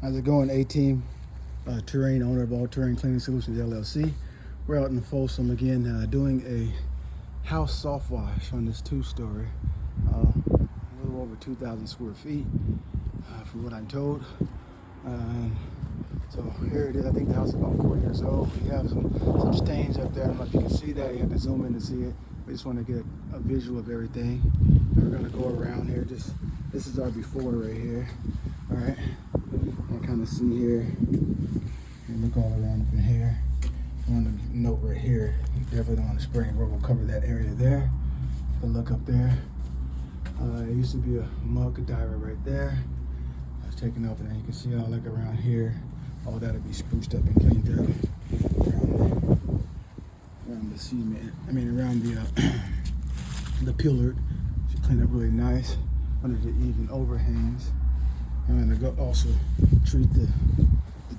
How's it going, A-Team? Terrain, owner of All Terrain Cleaning Solutions, LLC. We're out in Folsom again doing a house soft wash on this two-story. A little over 2,000 square feet, from what I'm told. So here it is. I think the house is about 4 years old. We have some stains up there. I don't know if you can see that. You have to zoom in to see it. We just want to get a visual of everything. And we're going to go around here. This is our before right here. All right. And kind of see here. And look all around up in here. I want to note right here. You definitely don't want to spray. We're going to cover that area there. The look up there. It used to be a mug diver right there. I was taken off, and then you can see all like around here. All that'll be spruced up and cleaned up around the cement. I mean, around the pillar. Should clean up really nice under the even overhangs. I'm gonna go also treat the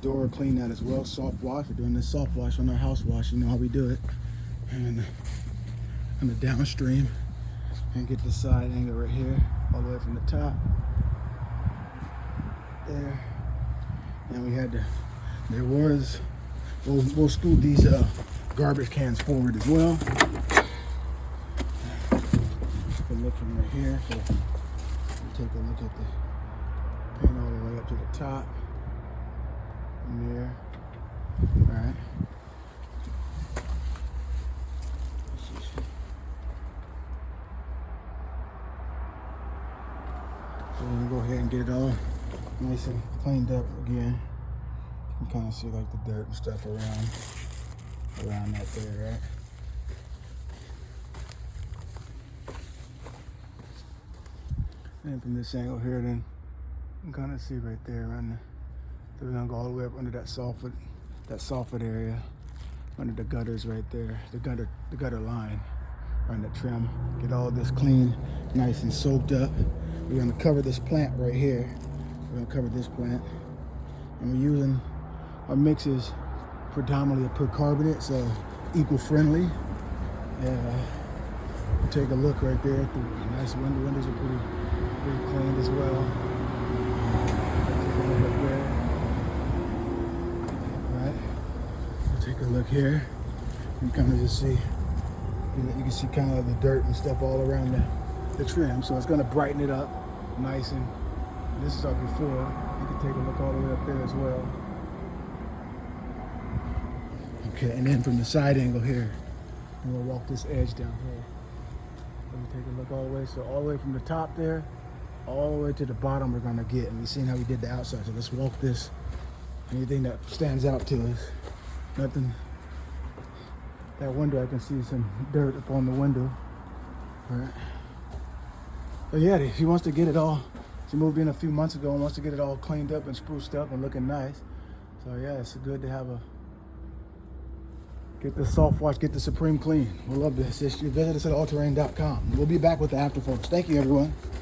door, clean that as well. Soft wash. We're doing this soft wash on our house wash. You know how we do it. And on the downstream, and get the side angle right here, all the way from the top. There. And we had we'll scoot these garbage cans forward as well. Good look from right here. So we'll take a look at the paint all the way up to the top. From there. All right. So we're gonna go ahead and get it all nice and cleaned up again. You can kind of see like the dirt and stuff around that there, right? And from this angle here, then you can kind of see right there around so we're gonna go all the way up under that soffit area, under the gutters right there, the gutter line, around the trim. Get all this clean, nice and soaked up. We're gonna cover this plant right here. We're gonna cover this plant, and we're using our mixes predominantly of percarbonate, so eco-friendly. Take a look right there at the nice window. Windows are pretty clean as well. Take a look up there. All right. Take a look here. You kind of just see, you can see kind of the dirt and stuff all around the trim. So it's gonna brighten it up, nice and. This is our before. You can take a look all the way up there as well. Okay, and then from the side angle here, and we'll walk this edge down here. Let me take a look all the way. So all the way from the top there, all the way to the bottom we're gonna get. And we've seen how we did the outside. So let's walk this. Anything that stands out to us. Nothing. That window, I can see some dirt up on the window. All right. But yeah, he wants to get it all. She moved in a few months ago and wants to get it all cleaned up and spruced up and looking nice. So yeah, it's good to have get the soft wash, get the Supreme Clean. We love this. Visit us at allterraine.com. We'll be back with the after, folks. Thank you, everyone.